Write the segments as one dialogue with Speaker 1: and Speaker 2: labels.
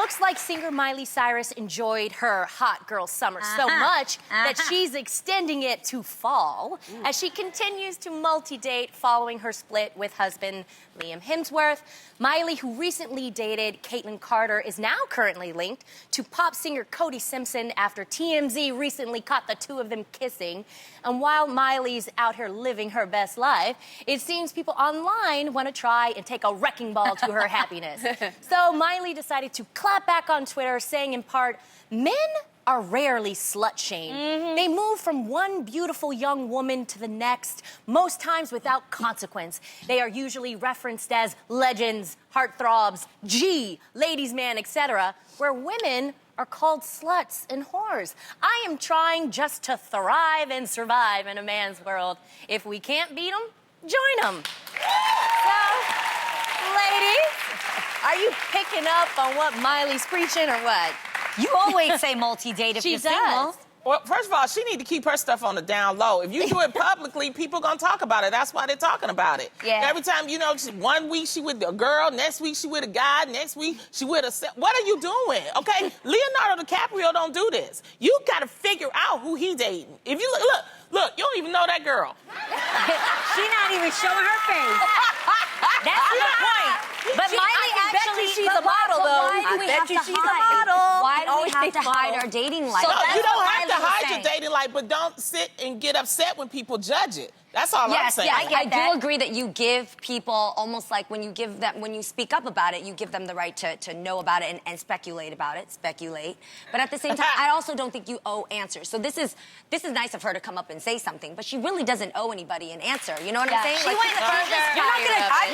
Speaker 1: looks like singer Miley Cyrus enjoyed her hot girl summer so much that she's extending it to fall as she continues to multi-date following her split with husband Liam Hemsworth. Miley, who recently dated Caitlyn Carter, is now currently linked to pop singer Cody Simpson after TMZ recently caught the two of them kissing. And while Miley's out here living her best life, it seems people online want to try and take a wrecking ball to her happiness. So Miley decided to clap back on Twitter, saying in part, "Men are rarely slut-shamed. They move from one beautiful young woman to the next, most times without consequence. They are usually referenced as legends, heartthrobs, G, ladies' man, etc., where women are called sluts and whores. I am trying just to thrive and survive in a man's world. If we can't beat them, join them." So, ladies, are you picking up on what Miley's preaching or what?
Speaker 2: You always say multi-date if
Speaker 1: She
Speaker 2: you're single.
Speaker 1: does.
Speaker 3: Well, first of all, she need to keep her stuff on the down low. If you do it publicly, people gonna talk about it. That's why they're talking about it.
Speaker 2: Yeah.
Speaker 3: Every time, you know, one week she with a girl, next week she with a guy, next week she with a... What are you doing? Okay, Leonardo DiCaprio don't do this. You gotta figure out who he dating. If you look, you don't even know that girl.
Speaker 2: She's not even showing her face. That's the point. But Miley actually,
Speaker 1: she's a model, though.
Speaker 2: Why do we have to hide? Why do we have to hide our dating life?
Speaker 1: So
Speaker 3: No,
Speaker 1: that's
Speaker 3: you don't
Speaker 1: what
Speaker 3: have to
Speaker 1: Miley was
Speaker 3: hide
Speaker 1: saying.
Speaker 3: your dating life, but don't sit and get upset when people judge it. That's all I'm saying.
Speaker 2: Yes, I do agree that you give people almost like when you speak up about it, you give them the right to know about it and speculate about it, But at the same time, I also don't think you owe answers. So this is nice of her to come up and say something, but she really doesn't owe anybody an answer. You know what I'm saying?
Speaker 1: She went further.
Speaker 2: You're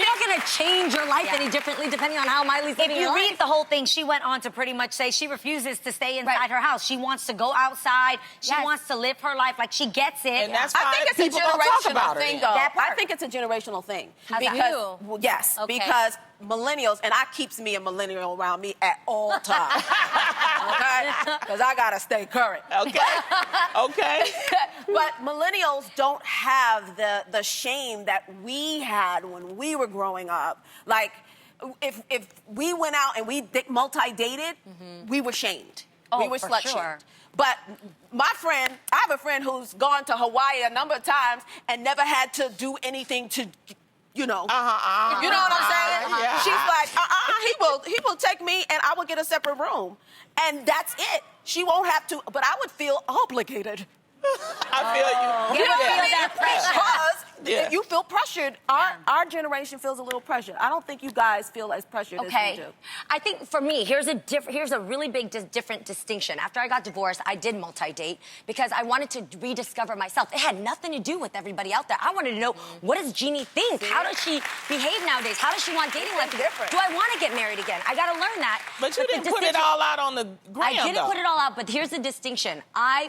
Speaker 2: not gonna change your life any differently depending on how Miley's living her life.
Speaker 4: If you read the whole thing, she went on to pretty much say she refuses to stay inside her house. She wants to go outside. She wants to live her life. Like, she gets it.
Speaker 3: And that's fine.
Speaker 5: I think it's a
Speaker 3: People don't talk
Speaker 5: generational
Speaker 3: about
Speaker 5: thing,
Speaker 3: it.
Speaker 5: though.
Speaker 4: That part.
Speaker 5: I think it's a generational thing.
Speaker 1: How's that?
Speaker 5: Because, well, yes,
Speaker 1: Okay.
Speaker 5: because millennials, and I keeps me a millennial around me at all times, okay? Because I gotta stay current.
Speaker 3: Okay, okay.
Speaker 5: But millennials don't have the shame that we had when we were growing up. Like, if we went out and we multi-dated, we were shamed. We were
Speaker 4: for
Speaker 5: slut-shamed.
Speaker 4: sure.
Speaker 5: But my friend, I have a friend who's gone to Hawaii a number of times and never had to do anything to, you know. You know what I'm saying?
Speaker 3: Yeah.
Speaker 5: She's like, he will take me and I will get a separate room. And that's it. She won't have to, but I would feel obligated.
Speaker 3: I feel you.
Speaker 5: You don't
Speaker 3: Yeah.
Speaker 5: feel that pressure.
Speaker 3: Yeah.
Speaker 5: Because you feel pressured. Our generation feels a little pressured. I don't think you guys feel as pressured as we do.
Speaker 2: I think for me, here's a really big different distinction. After I got divorced, I did multi-date because I wanted to rediscover myself. It had nothing to do with everybody out there. I wanted to know, what does Jeannie think? How does she behave nowadays? How does she want dating life?
Speaker 5: different.
Speaker 2: Do I want to get married again? I got to learn that.
Speaker 3: But you
Speaker 2: the
Speaker 3: didn't put it
Speaker 2: distinction-
Speaker 3: all out on the gram,
Speaker 2: I didn't
Speaker 3: though.
Speaker 2: put it all out, but here's the distinction.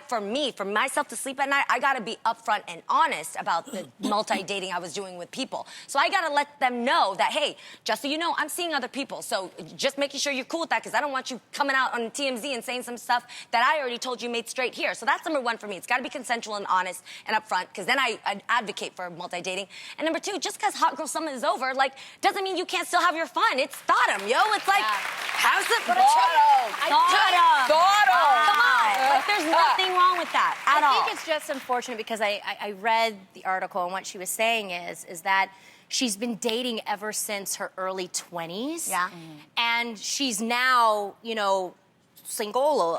Speaker 2: For myself to sleep at night, I gotta be upfront and honest about the multi-dating I was doing with people. So I gotta let them know that, hey, just so you know, I'm seeing other people. So just making sure you're cool with that, because I don't want you coming out on TMZ and saying some stuff that I already told you made straight here. So that's number one for me. It's gotta be consensual and honest and upfront, because then I advocate for multi-dating. And number two, just because hot girl summer is over, like, doesn't mean you can't still have your fun. It's stardom, yo. It's like, how's it? Stardom. Come on. Like, there's nothing wrong with that at all.
Speaker 1: I think it's just unfortunate because I read the article, and what she was saying is that she's been dating ever since her early 20s.
Speaker 2: Yeah.
Speaker 1: And she's now, you know, single,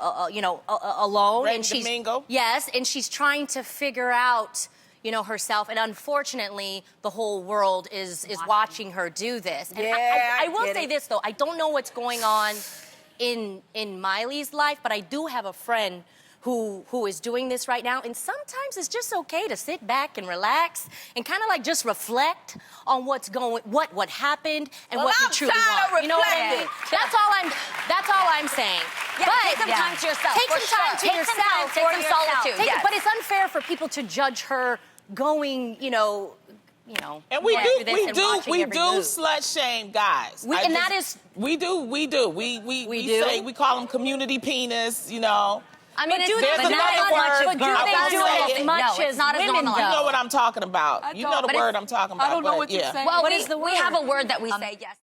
Speaker 1: alone.
Speaker 3: Ready
Speaker 1: and
Speaker 3: to
Speaker 1: she's
Speaker 3: mingle.
Speaker 1: Yes, and she's trying to figure out, you know, herself. And unfortunately, the whole world is watching her do this. And I will say this, though. I don't know what's going on in Miley's life, but I do have a friend who is doing this right now, and sometimes it's just okay to sit back and relax and kind of like just reflect on what happened and what you truly want. You know what I mean? That's all I'm saying.
Speaker 2: Yeah,
Speaker 1: but
Speaker 2: take some time to yourself.
Speaker 1: Take some time to yourself.
Speaker 2: Take some solitude.
Speaker 1: But it's unfair for people to judge her going, you know.
Speaker 3: And we do
Speaker 1: move.
Speaker 3: slut shame guys.
Speaker 1: We do.
Speaker 3: We say, we call them community penis, you know.
Speaker 2: I mean,
Speaker 1: do
Speaker 3: There's
Speaker 1: they
Speaker 3: another word.
Speaker 1: but do they do it as much as women do?
Speaker 3: You know what I'm talking about. You know the word I'm talking about.
Speaker 5: I don't know what you're saying.
Speaker 2: Well,
Speaker 1: What is the
Speaker 2: we
Speaker 1: word?
Speaker 2: have a word that we say, yes.